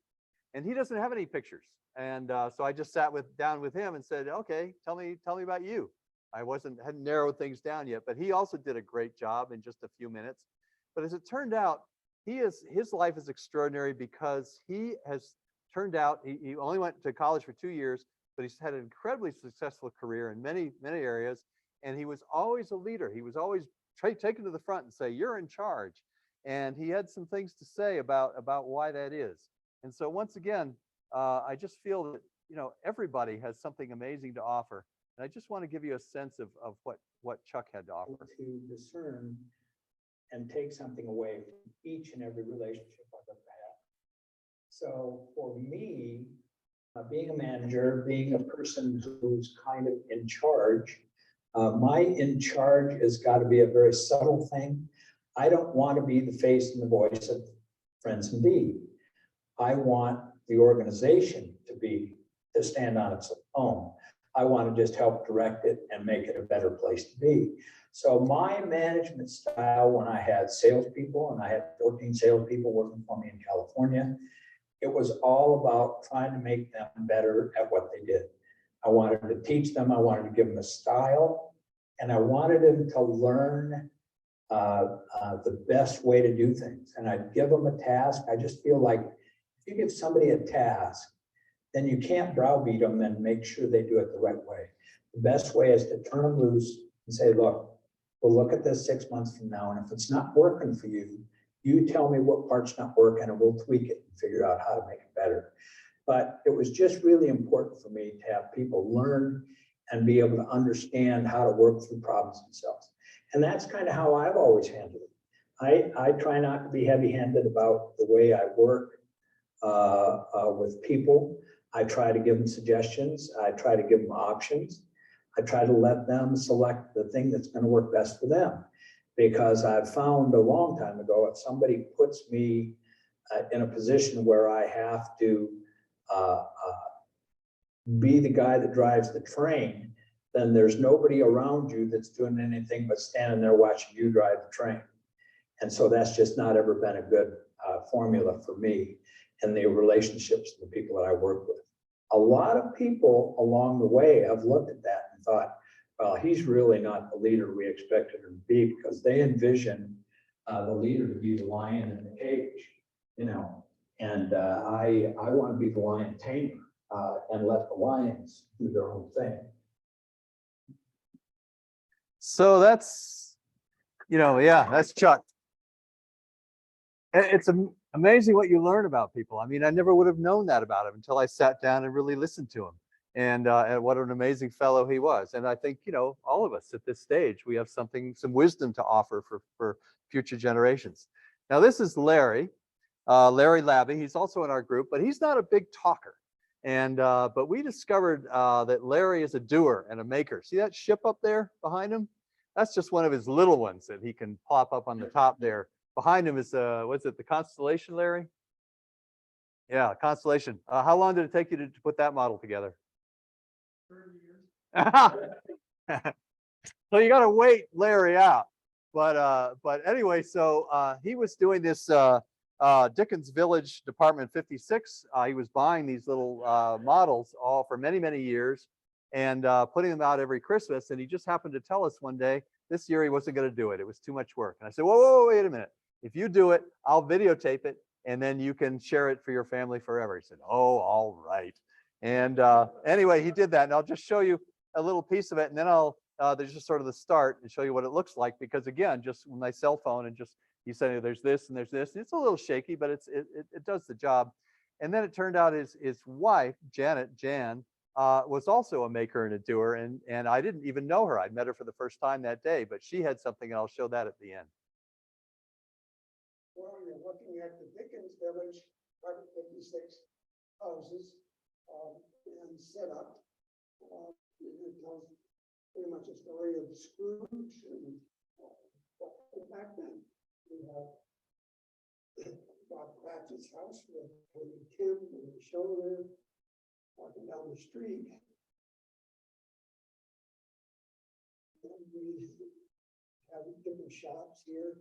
and he doesn't have any pictures. And so I just sat down with him and said, okay, tell me about you. I hadn't narrowed things down yet, but he also did a great job in just a few minutes. But as it turned out, his life is extraordinary because he has turned out, he only went to college for 2 years, but he's had an incredibly successful career in many, many areas. And he was always a leader. He was always taken to the front and say, you're in charge. And he had some things to say about why that is. And so once again, I just feel that, everybody has something amazing to offer. And I just want to give you a sense of what Chuck had to offer. To discern and take something away from each and every relationship I've ever had. So for me, being a manager, being a person who's kind of in charge, my in charge has got to be a very subtle thing. I don't want to be the face and the voice of Friends Indeed. I want the organization to stand on its own. I want to just help direct it and make it a better place to be. So my management style, when I had salespeople, and I had 14 salespeople working for me in California, it was all about trying to make them better at what they did. I wanted to teach them, I wanted to give them a style, and I wanted them to learn the best way to do things. And I'd give them a task. I just feel like if you give somebody a task, then you can't browbeat them and make sure they do it the right way. The best way is to turn them loose and say, look, we'll look at this 6 months from now, and if it's not working for you, you tell me what part's not working and we'll tweak it and figure out how to make it better. But it was just really important for me to have people learn and be able to understand how to work through problems themselves. And that's kind of how I've always handled it. I try not to be heavy-handed about the way I work with people. I try to give them suggestions. I try to give them options. I try to let them select the thing that's going to work best for them. Because I've found a long time ago, if somebody puts me in a position where I have to be the guy that drives the train, then there's nobody around you that's doing anything but standing there watching you drive the train. And so that's just not ever been a good formula for me and the relationships and the people that I work with. A lot of people along the way have looked at that and thought, well, he's really not the leader we expected him to be, because they envision the leader to be the lion in the cage, you know. And I want to be the lion tamer and let the lions do their own thing. So that's, yeah, that's Chuck. It's amazing what you learn about people. I mean, I never would have known that about him until I sat down and really listened to him. And what an amazing fellow he was. And I think, all of us at this stage, we have some wisdom to offer for future generations. Now, this is Larry, Larry Labby. He's also in our group, but he's not a big talker. And but we discovered that Larry is a doer and a maker. See that ship up there behind him? That's just one of his little ones that he can pop up on the top there. Behind him is, what's it, the Constellation, Larry? Yeah, Constellation. How long did it take you to put that model together? 30 years. So you got to wait Larry out. But anyway, so he was doing this Dickens Village Department 56. He was buying these little models all for many, many years and putting them out every Christmas. And he just happened to tell us one day this year he wasn't going to do it. It was too much work. And I said, whoa, wait a minute. If you do it, I'll videotape it and then you can share it for your family forever. He said, oh, all right. And anyway, he did that. And I'll just show you a little piece of it. And then there's just sort of the start and show you what it looks like. Because again, just with my cell phone and just, you say there's this and there's this. It's a little shaky, but it does the job. And then it turned out his wife, Jan, was also a maker and a doer. And I didn't even know her. I'd met her for the first time that day, but she had something, and I'll show that at the end. Well, you're looking at the Dickens Village, 156 houses, and set up. It tells pretty much a story of Scrooge and back then. We have Bob Cratchit's house with Tim and the shoulder walking down the street. And we have different shops here.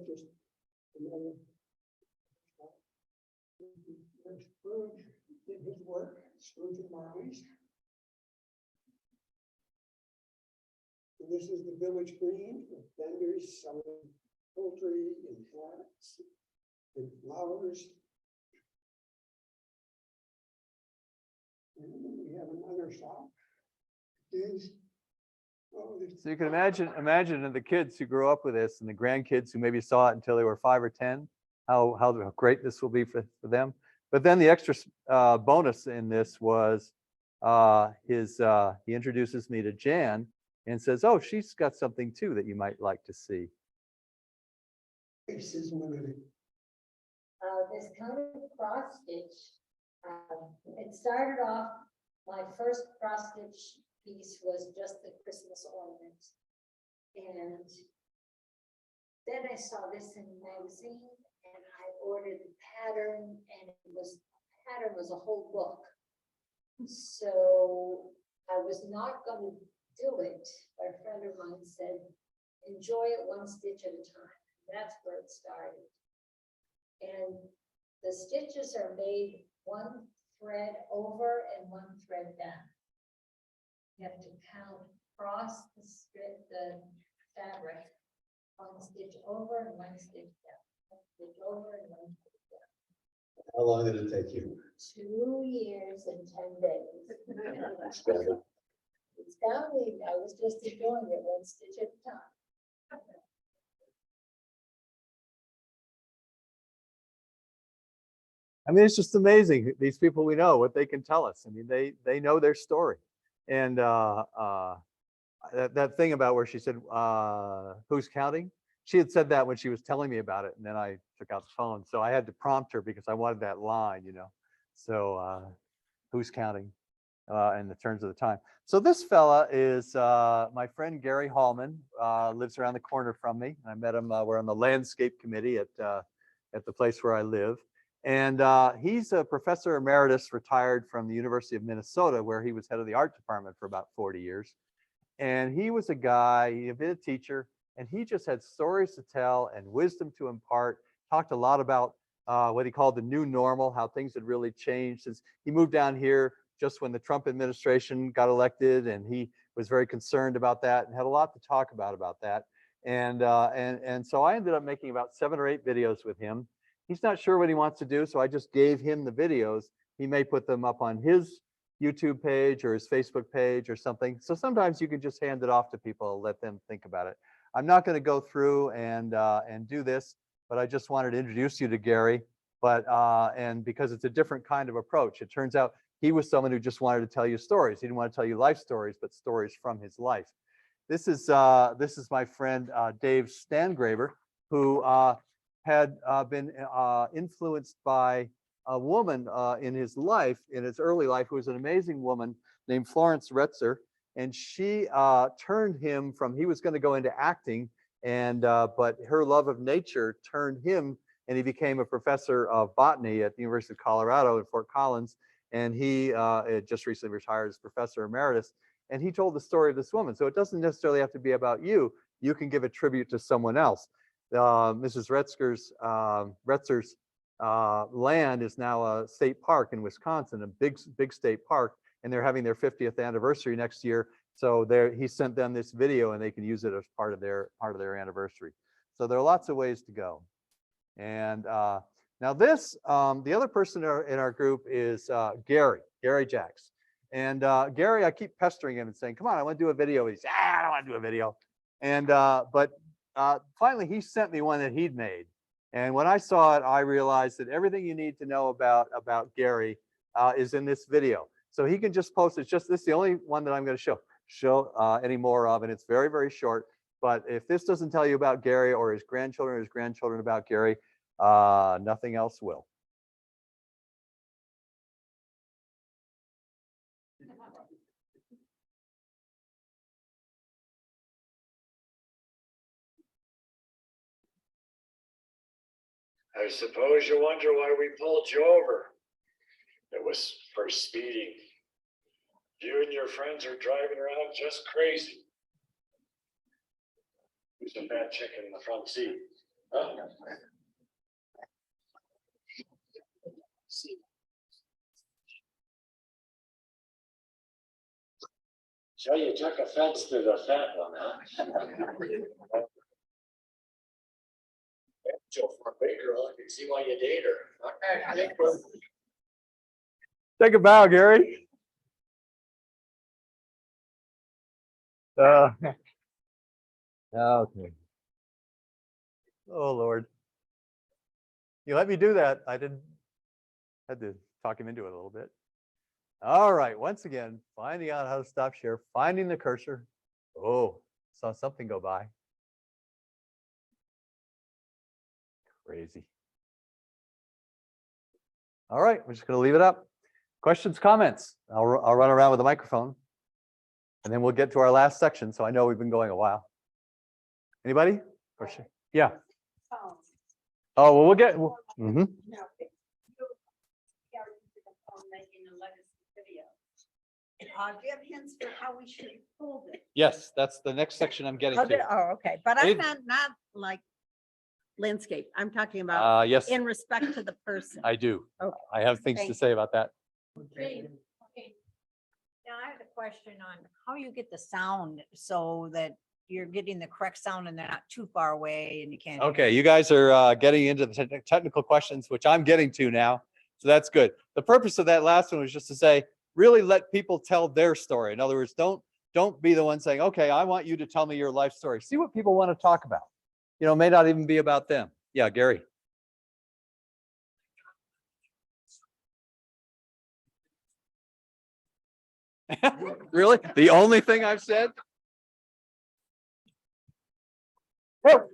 Just another shop. There's Scrooge did his work, Scrooge and Marley's. And this is the village green with vendors selling poultry and hats and flowers. And then we have another shop. So you can imagine the kids who grew up with this and the grandkids who maybe saw it until they were 5 or 10, how great this will be for them. But then the extra bonus in this was he introduces me to Jan and says, oh, she's got something too that you might like to see. This is one of the This kind of cross stitch, it started off, my first cross stitch piece was just the Christmas ornament. And then I saw this in a magazine and I ordered the pattern and pattern was a whole book. So I was not gonna do it, but a friend of mine said, enjoy it one stitch at a time. That's where it started. And the stitches are made one thread over and one thread down. You have to count across the strip, the fabric, one stitch over and one stitch down. One stitch over and one stitch down. How long did it take you? 2 years and 10 days. It's down, I was just doing it one stitch at a time. I mean, it's just amazing, these people we know, what they can tell us. I mean, they know their story. And that thing about where she said, who's counting? She had said that when she was telling me about it, and then I took out the phone. So I had to prompt her because I wanted that line, you know. So who's counting in the terms of the time. So this fella is my friend Gary Hallman, lives around the corner from me. I met him, we're on the landscape committee at the place where I live. And he's a professor emeritus retired from the University of Minnesota, where he was head of the art department for about 40 years. And he was a guy, he had been a teacher, and he just had stories to tell and wisdom to impart, talked a lot about what he called the new normal, how things had really changed since he moved down here just when the Trump administration got elected, and he was very concerned about that and had a lot to talk about that. And so I ended up making about 7 or 8 videos with him. He's not sure what he wants to do, so I just gave him the videos. He may put them up on his YouTube page or his Facebook page or something. So sometimes you can just hand it off to people, let them think about it. I'm not going to go through and do this, but I just wanted to introduce you to Gary. But and because it's a different kind of approach, it turns out he was someone who just wanted to tell you stories. He didn't want to tell you life stories, but stories from his life. This is my friend Dave Stangraber, who had been influenced by a woman in his life, in his early life, who was an amazing woman named Florence Retzer. And she turned him from, he was going to go into acting, and but her love of nature turned him, and he became a professor of botany at the University of Colorado in Fort Collins. And he just recently retired as professor emeritus. And he told the story of this woman. So it doesn't necessarily have to be about you. You can give a tribute to someone else. Mrs. Retzer's land is now a state park in Wisconsin, a big state park, and they're having their 50th anniversary next year. So he sent them this video, and they can use it as part of their anniversary. So there are lots of ways to go. And now this, the other person in our group is Gary Jacks. And Gary, I keep pestering him and saying, come on, I want to do a video. He's, I don't want to do a video. And but finally, he sent me one that he'd made. And when I saw it, I realized that everything you need to know about Gary is in this video. So he can just post it. This is the only one that I'm going to show any more of, and it's very, very short. But if this doesn't tell you about Gary or his grandchildren about Gary, nothing else will. I suppose you wonder why we pulled you over. It was for speeding. You and your friends are driving around just crazy. Who's a fat chicken in the front seat? Huh? So you took offense to the fat one, huh? So for a big girl, I can see why you date her. Take a bow, Gary. Okay. Oh, Lord. You let me do that. I had to talk him into it a little bit. All right. Once again, finding out how to stop share, finding the cursor. Oh, saw something go by. Crazy. All right. We're just going to leave it up. Questions, comments? I'll run around with the microphone, and then we'll get to our last section. So I know we've been going a while. Anybody? Question? Yeah. Yeah. phone. Oh, well, we'll get, mhm. No, you are using a phone making a legacy video. Do you have hints for how we should hold it? Yes, that's the next section I'm getting to. Oh, okay, but I Anything- meant not like landscape. I'm talking about Yes, in respect to the person. I do. Okay. I have things to Thank say about that. Okay. Now I have a question on how you get the sound so that you're getting the correct sound and they're not too far away and you can't. hear Okay, them. you guys are getting into the technical questions, which I'm getting to now. So that's good. The purpose of that last one was just to say, really let people tell their story. In other words, don't be the one saying, okay, I want you to tell me your life story. See what people want to talk about. You know, it may not even be about them. Yeah, Gary. Really? The only thing I've said? So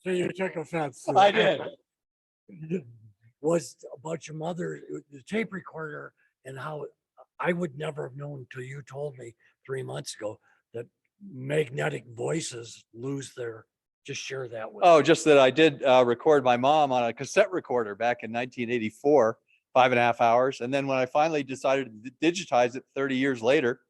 you took offense. to I it. did. Was about your mother, the tape recorder, and how I would never have known until you told me 3 months ago that magnetic voices lose their, just share that with. Oh, me. just that I did record my mom on a cassette recorder back in 1984, 5.5 hours. And then when I finally decided to digitize it 30 years later,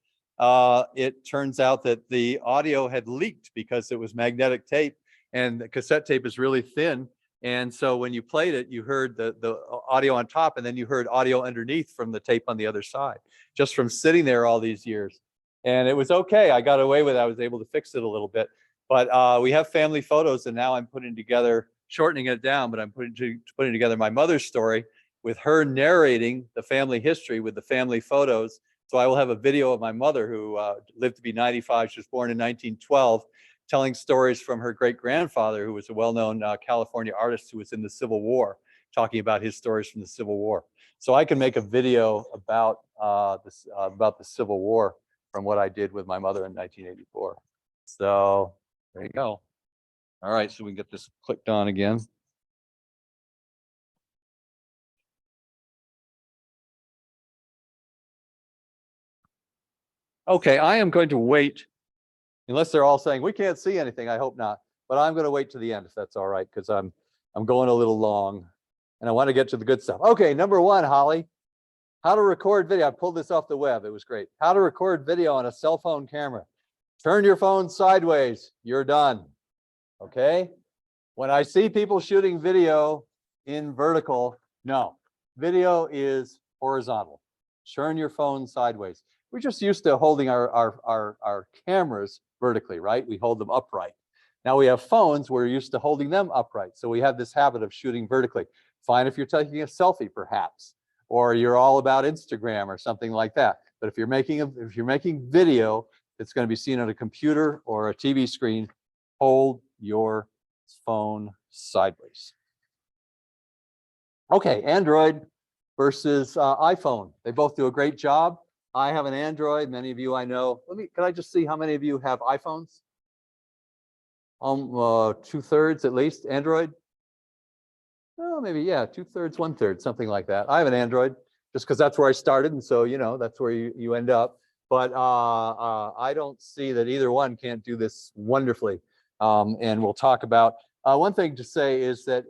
it turns out that the audio had leaked because it was magnetic tape and the cassette tape is really thin. And so when you played it, you heard the audio on top and then you heard audio underneath from the tape on the other side, just from sitting there all these years. And it was okay. I got away with it. I was able to fix it a little bit. But we have family photos, and now I'm putting together, shortening it down, but I'm putting together my mother's story with her narrating the family history with the family photos. So I will have a video of my mother who lived to be 95. She was born in 1912, telling stories from her great-grandfather, who was a well-known California artist who was in the Civil War, talking about his stories from the Civil War. So I can make a video about the Civil War from what I did with my mother in 1984. So there you go. All right, so we can get this clicked on again. Okay, I am going to wait, unless they're all saying, we can't see anything, I hope not. But I'm going to wait to the end if that's all right, because I'm going a little long and I want to get to the good stuff. Okay, number one, Holly, how to record video. I pulled this off the web. It was great. How to record video on a cell phone camera. Turn your phone sideways. You're done. Okay. When I see people shooting video in vertical, no, video is horizontal. Turn your phone sideways. We're just used to holding our cameras vertically, right? We hold them upright. Now we have phones, we're used to holding them upright. So we have this habit of shooting vertically. Fine if you're taking a selfie perhaps, or you're all about Instagram or something like that. But if you're making video that's going to be seen on a computer or a TV screen, hold your phone sideways. Okay, Android versus iPhone. They both do a great job. I have an Android. Many of you I know. Can I just see how many of you have iPhones? 2/3 at least. Android? Oh, maybe, yeah, 2/3, 1/3, something like that. I have an Android just because that's where I started. And so, you know, that's where you end up. But I don't see that either one can't do this wonderfully. And we'll talk about, one thing to say is that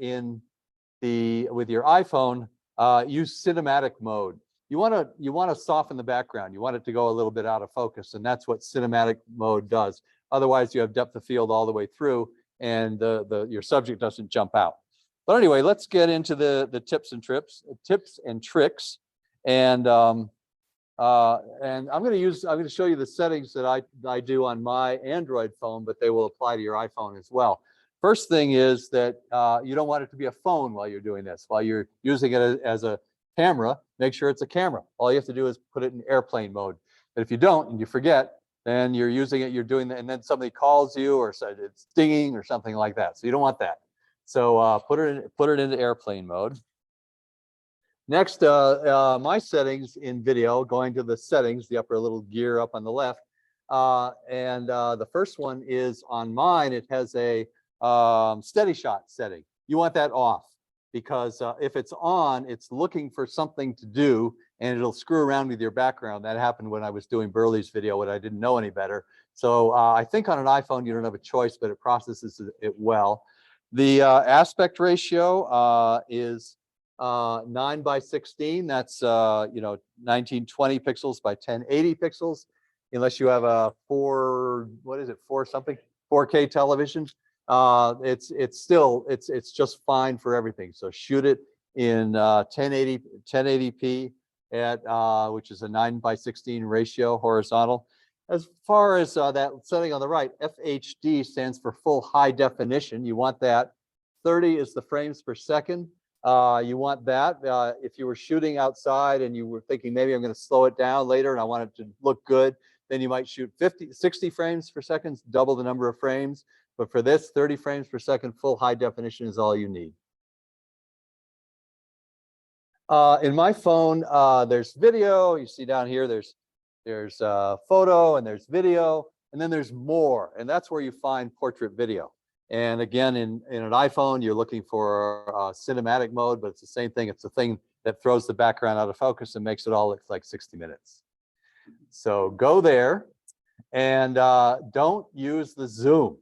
with your iPhone, use cinematic mode. You want to soften the background. You want it to go a little bit out of focus, and that's what cinematic mode does. Otherwise, you have depth of field all the way through, and your subject doesn't jump out. But anyway, let's get into the tips and tricks. And I'm going to show you the settings that I do on my Android phone, but they will apply to your iPhone as well. First thing is that you don't want it to be a phone while you're doing this. While you're using it as a camera, make sure it's a camera. All you have to do is put it in airplane mode. But if you don't and you forget, then you're using it, you're doing that, and then somebody calls you or said it's dinging or something like that. So you don't want that. So put it into airplane mode. Next, my settings in video, going to the settings, the upper little gear up on the left. The first one is on mine, it has a steady shot setting. You want that off because if it's on, it's looking for something to do and it'll screw around with your background. That happened when I was doing Burley's video when I didn't know any better. So I think on an iPhone, you don't have a choice, but it processes it well. The aspect ratio is 9:16. That's 1920 pixels by 1080 pixels, unless you have a 4K television. It's just fine for everything. So shoot it in 1080p at which is a 9:16 ratio horizontal. As far as that setting on the right, FHD stands for full high definition. You want that. 30 is the frames per second. You want that. If you were shooting outside and you were thinking maybe I'm going to slow it down later and I want it to look good, then you might shoot 60 frames per second, double the number of frames. But for this, 30 frames per second, full high definition is all you need. In my phone, there's video. You see down here, there's photo and there's video, and then there's more, and that's where you find portrait video. And again, in an iPhone, you're looking for cinematic mode, but it's the same thing. It's the thing that throws the background out of focus and makes it all look like 60 minutes. So go there and don't use the zoom.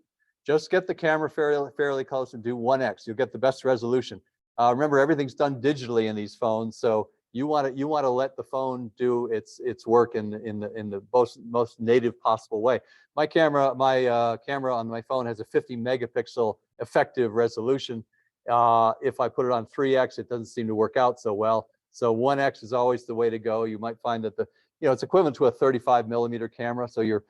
Just get the camera fairly close and do 1x. You'll get the best resolution. Remember, everything's done digitally in these phones, so you want to let the phone do its work in the most native possible way. My camera on my phone has a 50 megapixel effective resolution. If I put it on 3x, it doesn't seem to work out so well. So 1x is always the way to go. You might find that it's equivalent to a 35 millimeter camera. So your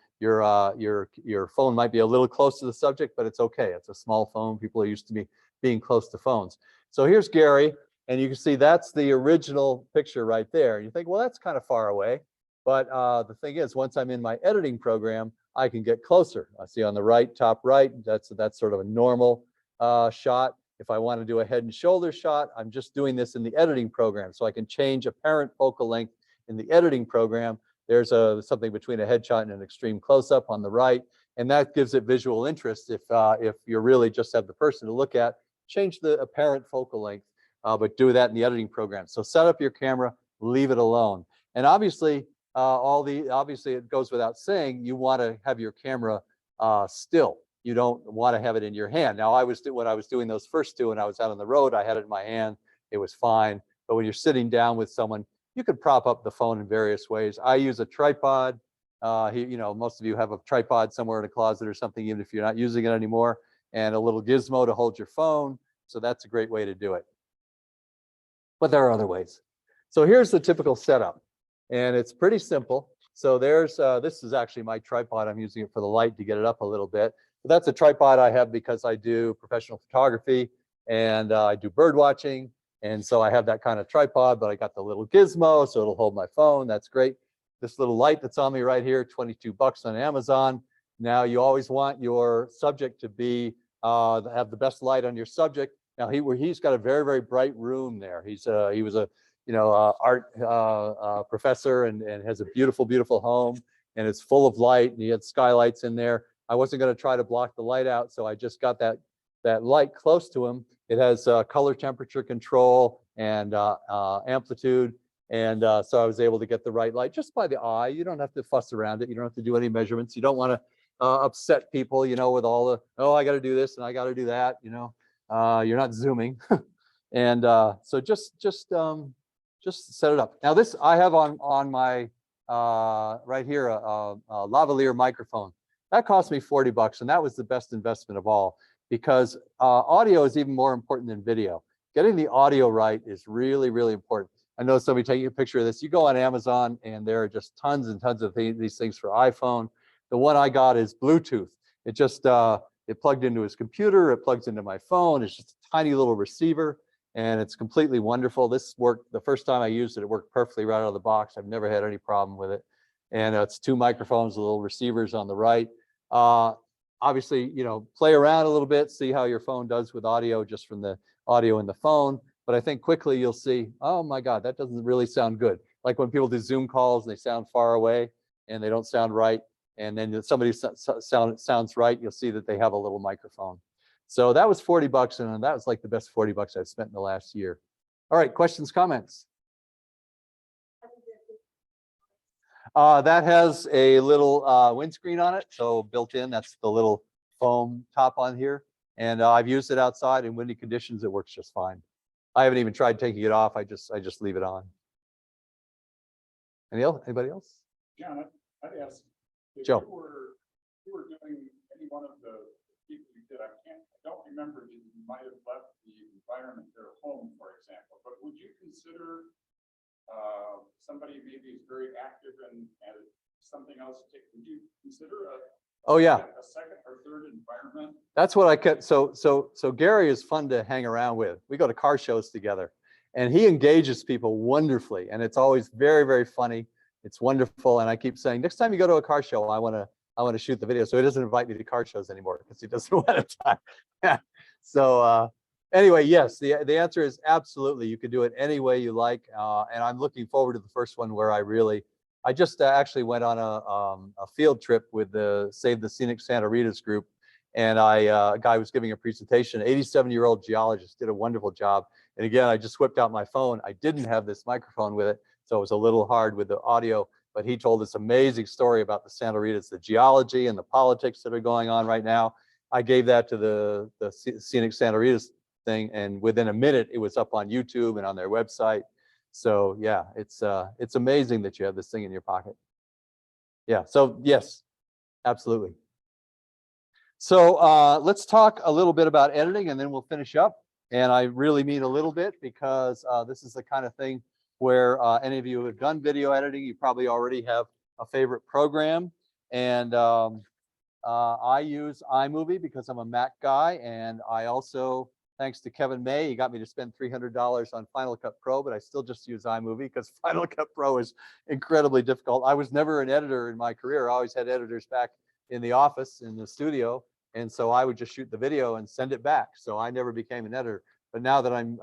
phone might be a little close to the subject, but it's okay. It's a small phone. People are used to being close to phones. So here's Gary. And you can see that's the original picture right there. You think, well, that's kind of far away. But the thing is, once I'm in my editing program, I can get closer. I see on the right, top right, that's sort of a normal shot. If I want to do a head and shoulder shot, I'm just doing this in the editing program. So I can change apparent focal length in the editing program. There's something between a headshot and an extreme close-up on the right. And that gives it visual interest. If you really just have the person to look at, change the apparent focal length. But do that in the editing program. So set up your camera, leave it alone. And obviously, obviously it goes without saying, you want to have your camera still. You don't want to have it in your hand. Now, when I was doing those first two and I was out on the road, I had it in my hand. It was fine. But when you're sitting down with someone, you could prop up the phone in various ways. I use a tripod. Most of you have a tripod somewhere in a closet or something, even if you're not using it anymore, and a little gizmo to hold your phone. So that's a great way to do it. But there are other ways. So here's the typical setup, and it's pretty simple. So this is actually my tripod. I'm using it for the light to get it up a little bit. But that's a tripod I have because I do professional photography and I do bird watching. And so I have that kind of tripod, but I got the little gizmo, so it'll hold my phone. That's great. This little light that's on me right here, 22 bucks on Amazon. Now you always want your subject to have the best light on your subject. Now he's got a very, very bright room there. He was a art professor and has a beautiful, beautiful home, and it's full of light, and he had skylights in there. I wasn't going to try to block the light out, so I just got that light close to him. It has color temperature control and amplitude, and so I was able to get the right light just by the eye. You don't have to fuss around it. You don't have to do any measurements. You don't want to upset people, with all the, I got to do this and I got to do that, you're not zooming. And so just set it up. Now this I have on my right here a lavalier microphone. That cost me 40 bucks, and that was the best investment of all, because audio is even more important than video. Getting the audio right is really, really important. I know somebody taking a picture of this. You go on Amazon and there are just tons and tons of these things for iPhone. The one I got is Bluetooth. It just it plugged into his computer, it plugs into my phone. It's just a tiny little receiver, and it's completely wonderful. This worked the first time I used it. It worked perfectly right out of the box. I've never had any problem with it. And it's two microphones, little receivers on the right. Obviously, play around a little bit, see how your phone does with audio just from the audio in the phone. But I think quickly you'll see, oh my God, that doesn't really sound good. Like when people do Zoom calls and they sound far away and they don't sound right. And then somebody sounds right, you'll see that they have a little microphone. So that was 40 bucks, and that was like the best 40 bucks I've spent in the last year. All right, questions, comments? Have you That has a little windscreen on it, so built in, that's the little foam top on here. And I've used it outside in windy conditions. It works just fine. I haven't even tried taking it off. I just leave it on. Anybody else? John, I'd ask. If Joe. you were doing any one of the people you did, I don't remember, you might have left the environment, their home, for example, but would you consider somebody maybe is very active and something else, would you consider Oh yeah, a second or third environment? that's what I kept. So Gary is fun to hang around with. We go to car shows together, and he engages people wonderfully, and it's always very, very funny. It's wonderful, and I keep saying, next time you go to a car show, I want to shoot the video. So he doesn't invite me to car shows anymore because he doesn't want to time. So anyway, yes, the answer is absolutely. You can do it any way you like, and I'm looking forward to the first one where I just actually went on a field trip with the Save the Scenic Santa Rita's group, and a guy was giving a presentation. 87-year-old geologist, did a wonderful job. And again, I just whipped out my phone. I didn't have this microphone with it, so it was a little hard with the audio. But he told this amazing story about the Santa Ritas, the geology and the politics that are going on right now. I gave that to the Scenic Santa Rita's thing, and within a minute, it was up on YouTube and on their website. So yeah, it's amazing that you have this thing in your pocket. Yeah, so yes, absolutely. So let's talk a little bit about editing, and then we'll finish up. And I really mean a little bit, because this is the kind of thing where any of you who have done video editing, you probably already have a favorite program. And I use iMovie because I'm a Mac guy, and I also, thanks to Kevin May, he got me to spend $300 on Final Cut Pro, but I still just use iMovie because Final Cut Pro is incredibly difficult. I was never an editor in my career. I always had editors back in the office, in the studio, and so I would just shoot the video and send it back. So I never became an editor. But now that I'm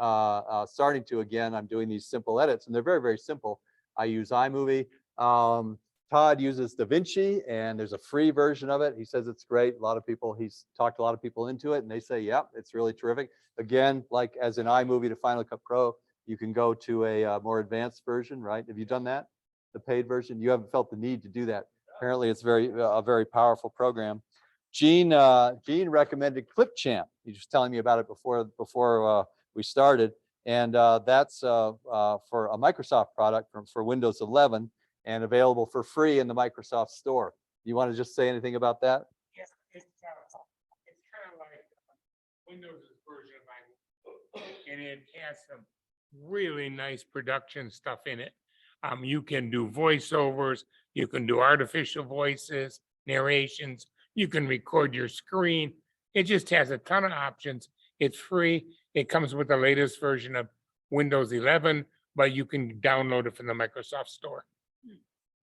starting to again, I'm doing these simple edits, and they're very, very simple. I use iMovie. Todd uses DaVinci, and there's a free version of it. He says it's great. A lot of people, he's talked a lot of people into it, and they say, yep, it's really terrific. Again, like as in iMovie to Final Cut Pro, you can go to a more advanced version, right? Have you done that? The paid version? You haven't felt the need to do that. Apparently, it's a very powerful program. Gene recommended Clipchamp. He was telling me about it before we started, and that's for a Microsoft product for Windows 11 and available for free in the Microsoft Store. You want to just say anything about that? Yes, it's kind of like Windows' version of iMovie, and it has some really nice production stuff in it. You can do voiceovers, you can do artificial voices, narrations, you can record your screen. It just has a ton of options. It's free. It comes with the latest version of Windows 11, but you can download it from the Microsoft Store.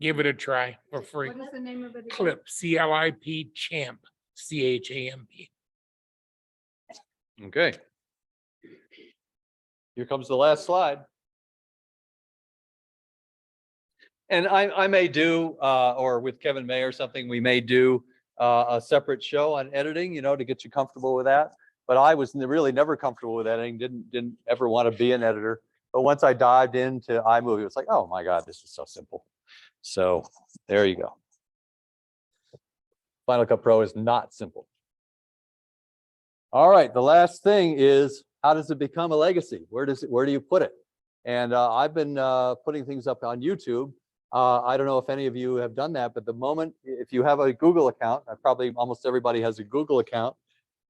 Give it a try for free. What is the name of it? again? Clip, C-L-I-P, Champ, C-H-A-M-P. Okay. Here comes the last slide. And I may do, or with Kevin May or something, we may do a separate show on editing, to get you comfortable with that. But I was really never comfortable with editing, didn't ever want to be an editor. But once I dived into iMovie, it was like, oh my God, this is so simple. So there you go. Final Cut Pro is not simple. All right, the last thing is, how does it become a legacy? Where do you put it? And I've been putting things up on YouTube. I don't know if any of you have done that, but the moment, if you have a Google account, probably almost everybody has a Google account,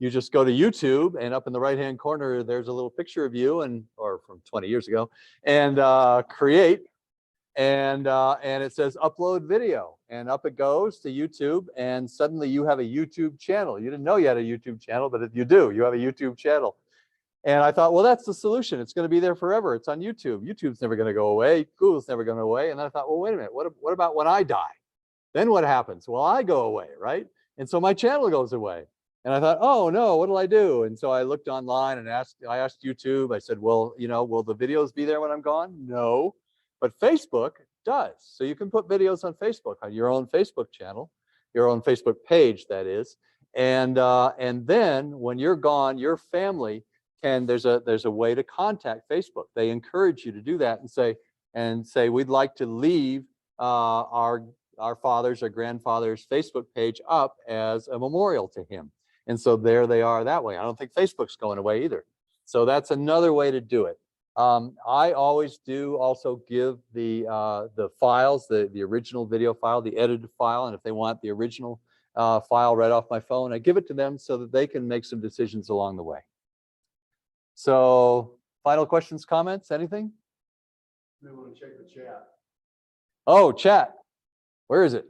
you just go to YouTube, and up in the right-hand corner, there's a little picture of you, or from 20 years ago, and create, and it says upload video, and up it goes to YouTube, and suddenly you have a YouTube channel. You didn't know you had a YouTube channel, but you do. You have a YouTube channel. And I thought, well, that's the solution. It's going to be there forever. It's on YouTube. YouTube's never going to go away. Google's never going to go away. And then I thought, well, wait a minute. What about when I die? Then what happens? Well, I go away, right? And so my channel goes away. And I thought, oh no, what'll I do? And so I looked online and I asked YouTube. I said, well, will the videos be there when I'm gone? No, but Facebook does. So you can put videos on Facebook, on your own Facebook channel, your own Facebook page, that is. And then when you're gone, your family there's a way to contact Facebook. They encourage you to do that and say, we'd like to leave our father's or grandfather's Facebook page up as a memorial to him. And so there they are that way. I don't think Facebook's going away either. So that's another way to do it. I always do also give the files, the original video file, the edited file, and if they want the original file right off my phone, I give it to them so that they can make some decisions along the way. So final questions, comments, anything? We want to check the chat. Oh, chat. Where is it?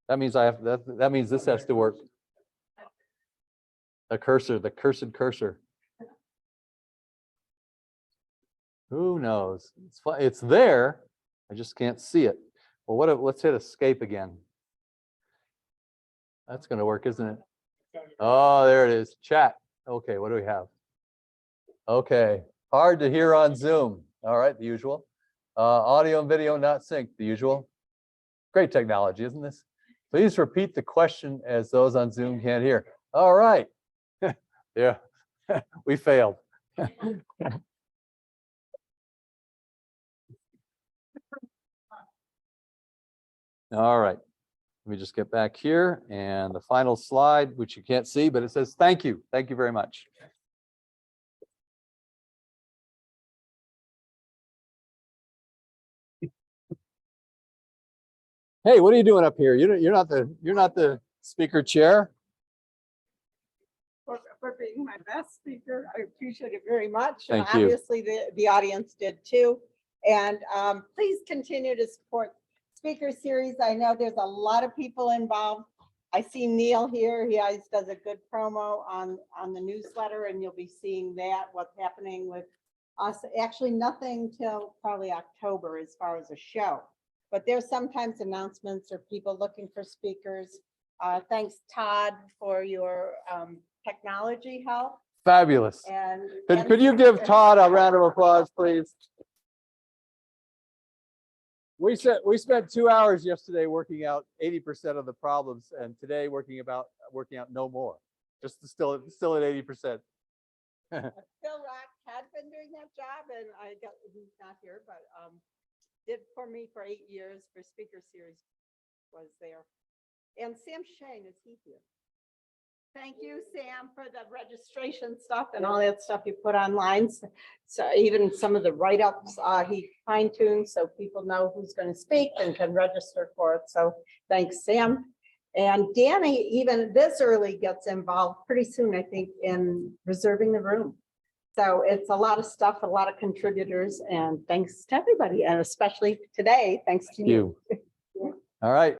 That means I have, that means this has to work. The cursor, the cursed cursor. Who knows? It's there. I just can't see it. Well, let's hit escape again. That's going to work, isn't it? Oh, there it is. Chat. Okay, what do we have? Okay, hard to hear on Zoom. All right, the usual. Audio and video not synced, the usual. Great technology, isn't this? Please repeat the question as those on Zoom can't hear. All right. Yeah, we failed. All right, let me just get back here, and the final slide, which you can't see, but it says, thank you. Thank you very much. Hey, what are you doing up here? You're not the speaker chair. For being my best speaker. I appreciate it very much. And Thank you. obviously the audience did too. And please continue to support Speaker Series. I know there's a lot of people involved. I see Neil here. He always does a good promo on the newsletter, and you'll be seeing that, what's happening with us. Actually, nothing till probably October as far as a show. But there's sometimes announcements or people looking for speakers. Thanks, Todd, for your technology help. Fabulous. And Could you give Todd a round of applause, please? We spent 2 hours yesterday working out 80% of the problems, and today working out no more. Just still at 80%. Phil Rock had been doing that job, and he's not here, but did for me for 8 years for Speaker Series was there. And Sam Shane, is he here? Thank you, Sam, for the registration stuff and all that stuff you put online. So even some of the write-ups he fine-tuned so people know who's going to speak and can register for it. So thanks, Sam. And Danny, even this early, gets involved pretty soon, I think, in reserving the room. So it's a lot of stuff, a lot of contributors, and thanks to everybody, and especially today, thanks to you. All right.